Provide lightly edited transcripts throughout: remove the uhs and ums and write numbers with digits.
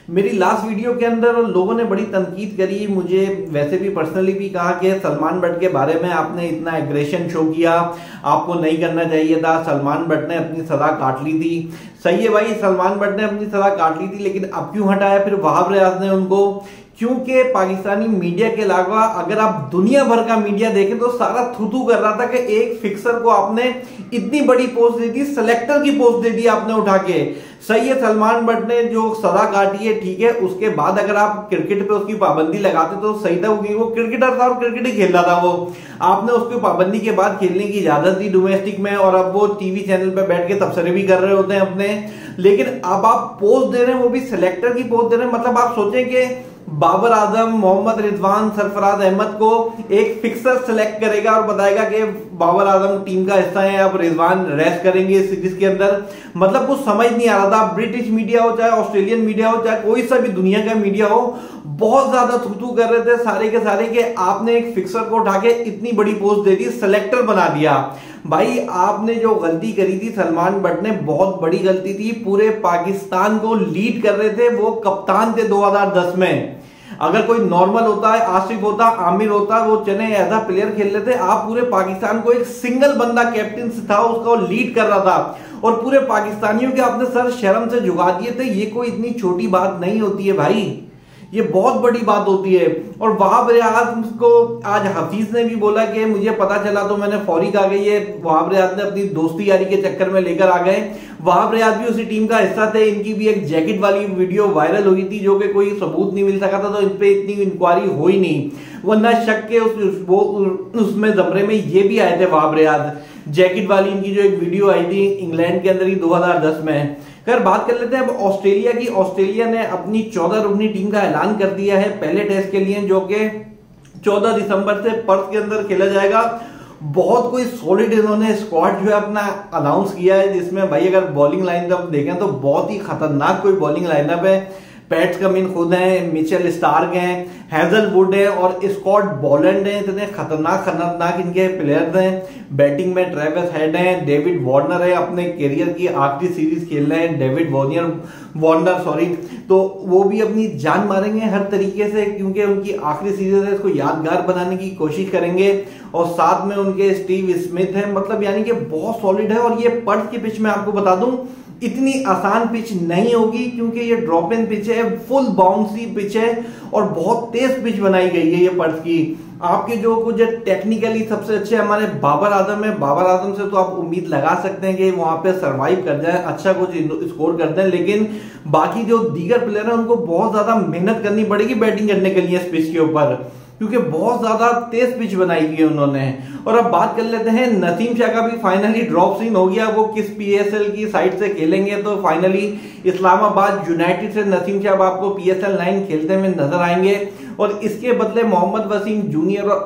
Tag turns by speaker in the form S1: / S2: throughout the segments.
S1: मेरी last video के अंदर लोगों ने बड़ी तनकीद करी, मुझे वैसे भी पर्सनली भी कहा कि सलमान भट्ट के बारे में आपने इतना एग्रेशन शो किया, आपको नहीं करना चाहिए था। सलमान भट्ट ने अपनी सजा काट ली थी। सही है भाई, सलमान भट्ट ने अपनी सजा काट ली थी, लेकिन अब क्यों हटाया फिर वहाब रियाज ने उनको? क्योंकि पाकिस्तानी मीडिया के अलावा अगर आप दुनिया भर का मीडिया देखें तो सारा थू कर रहा था कि एक फिक्सर को आपने इतनी बड़ी पोस्ट दे दी, सेलेक्टर की पोस्ट दे दी आपने उठा के। सही है, सलमान भट्ट ने जो सजा काटी है ठीक है, उसके बाद अगर आप क्रिकेट पे उसकी पाबंदी लगाते तो सही था, क्योंकि वो क्रिकेटर था और क्रिकेट ही खेल रहा था। वो आपने उसकी पाबंदी के बाद खेलने की इजाजत दी डोमेस्टिक में, और अब वो टीवी चैनल पे बैठ के तबसरे भी कर रहे होते हैं अपने। लेकिन अब आप पोस्ट दे रहे हैं, वो भी सिलेक्टर की पोस्ट दे रहे हैं। मतलब आप सोचें कि बाबर आजम, मोहम्मद रिजवान, सरफराज अहमद को एक फिक्सर सेलेक्ट करेगा और बताएगा कि बाबर आजम टीम का हिस्सा है, अब रिजवान रेस्ट करेंगे इस सीरीज के अंदर। मतलब कुछ समझ नहीं आ रहा था। ब्रिटिश मीडिया हो, चाहे ऑस्ट्रेलियन मीडिया हो, चाहे कोई सा भी दुनिया का मीडिया हो, बहुत ज्यादा थू कर रहे थे सारे के सारे कि आपने एक फिक्सर को उठा के इतनी बड़ी पोस्ट दे दी, सेलेक्टर बना दिया। भाई आपने जो गलती करी थी, सलमान भट्ट ने बहुत बड़ी गलती थी। पूरे पाकिस्तान को लीड कर रहे थे, वो कप्तान थे 2010 में। अगर कोई नॉर्मल होता है, आसिफ होता, आमिर होता, वो चने एज अ प्लेयर खेल लेते। आप पूरे पाकिस्तान को एक सिंगल बंदा कैप्टन था, उसका वो लीड कर रहा था, और पूरे पाकिस्तानियों के अपने सर शर्म से झुका दिए थे। ये कोई इतनी छोटी बात नहीं होती है भाई, ये बहुत बड़ी बात होती है। और वहाब रियाज को आज हफीज ने भी बोला कि मुझे पता चला तो मैंने फौरी कहा गई है। वहाब रियाज ने अपनी दोस्ती यारी के चक्कर में लेकर आ गए। वहाब रियाज भी उसी टीम का हिस्सा थे। इनकी भी एक जैकेट वाली वीडियो वायरल हुई थी, जो कि कोई सबूत नहीं मिल सका था, तो इन पे इतनी इंक्वायरी हुई नहीं, वरना शक के उसमें जमरे में ये भी आए थे वहाब रियाज। जैकेट वाली इनकी जो एक वीडियो आई थी इंग्लैंड के अंदर ही 2010 में। खैर बात कर लेते हैं अब ऑस्ट्रेलिया की। ऑस्ट्रेलिया ने अपनी 14 रुकनी टीम का ऐलान कर दिया है पहले टेस्ट के लिए, जो कि 14 दिसंबर से पर्थ के अंदर खेला जाएगा। बहुत कोई सॉलिड इन्होंने स्क्वाड जो है अपना अनाउंस किया है, जिसमें भाई अगर बॉलिंग लाइनअप देखें तो बहुत ही खतरनाक कोई बॉलिंग लाइनअप है। पैट्स कमिन खुद हैं, मिचेल स्टार्क हैं, हैजलवुड है, और स्कॉट बॉलैंड है। इतने खतरनाक इनके प्लेयर्स हैं। बैटिंग में ट्रेविस हेड हैं, डेविड वार्नर है, अपने करियर की आखिरी सीरीज खेल रहे हैं डेविड वार्नर सॉरी, तो वो भी अपनी जान मारेंगे हर तरीके से, क्योंकि उनकी आखिरी सीरीज है, इसको यादगार बनाने की कोशिश करेंगे। और साथ में उनके स्टीव स्मिथ है। मतलब यानी कि बहुत सॉलिड है। और ये पर्थ की पिच में आपको बता दूं इतनी आसान पिच नहीं होगी, क्योंकि ये ड्रॉप इन पिच है, फुल बाउंसी पिच है, और बहुत तेज पिच बनाई गई है ये पर्थ की। आपके जो कुछ टेक्निकली सबसे अच्छे हमारे बाबर आजम है, बाबर आजम से तो आप उम्मीद लगा सकते हैं कि वहां पे सरवाइव कर जाए, अच्छा कुछ स्कोर कर दें। लेकिन बाकी जो दीगर प्लेयर है उनको बहुत ज्यादा मेहनत करनी पड़ेगी बैटिंग करने के लिए इस पिच के ऊपर, क्योंकि बहुत ज्यादा तेज पिच बनाई हुई है उन्होंने। और अब बात कर लेते हैं नसीम शाह का भी फाइनली ड्रॉप सीन हो गया। वो किस पीएसएल की साइड से खेलेंगे, तो फाइनली इस्लामाबाद यूनाइटेड से नसीम शाह आपको पीएसएल 9 खेलते हुए नजर आएंगे। और इसके बदले मोहम्मद वसीम जूनियर और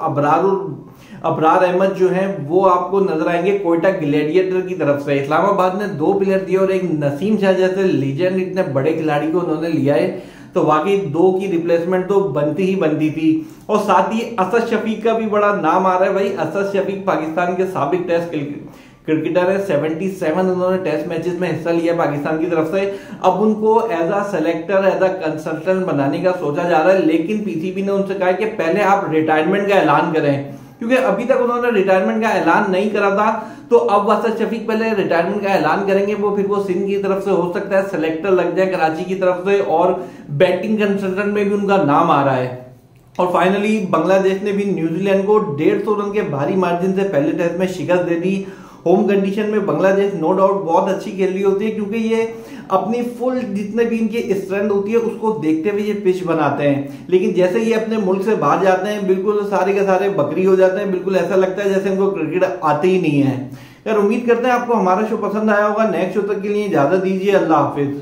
S1: अबरार अहमद जो हैं वो आपको नजर आएंगे कोयटा ग्लैडिएटर की तरफ से। इस्लामाबाद ने 2 प्लेयर दिए और एक नसीम शाह जैसे लीजेंड इतने बड़े खिलाड़ी को उन्होंने लिया है, तो वाकई 2 की रिप्लेसमेंट तो बनती ही बनती थी। और साथ ही असद शफीक का भी बड़ा नाम आ रहा है। भाई असद शफीक पाकिस्तान के साबिक टेस्ट क्रिकेटर है। 77 उन्होंने टेस्ट मैचेस में हिस्सा लिया पाकिस्तान की तरफ से। अब उनको as a selector, as a consultant बनाने का सोचा जा रहा है, लेकिन पीसीबी ने उनसे कहा कि पहले आप रिटायरमेंट का ऐलान करें, क्योंकि अभी तक उन्होंने रिटायरमेंट का ऐलान नहीं करा था। तो अब असद शफीक पहले रिटायरमेंट का ऐलान करेंगे, वो फिर वो सिंध की तरफ से हो सकता है सेलेक्टर लग जाए कराची की तरफ से, और बैटिंग कंसल्टेंट में भी उनका नाम आ रहा है। और फाइनली बांग्लादेश ने भी न्यूजीलैंड को 150 रन के भारी मार्जिन से पहले टेस्ट में शिकस्त दे दी। होम कंडीशन में बांग्लादेश नो डाउट बहुत अच्छी खेल रही होती है, क्योंकि ये अपनी फुल जितने भी इनकी स्ट्रेंथ होती है उसको देखते हुए ये पिच बनाते हैं। लेकिन जैसे ये अपने मुल्क से बाहर जाते हैं, बिल्कुल सारे के सारे बकरी हो जाते हैं। बिल्कुल ऐसा लगता है जैसे इनको क्रिकेट आते ही नहीं है। यार उम्मीद करते हैं आपको हमारा शो पसंद आया होगा। नेक्स्ट शो तक के लिए इजाजत दीजिए। अल्लाह हाफिज।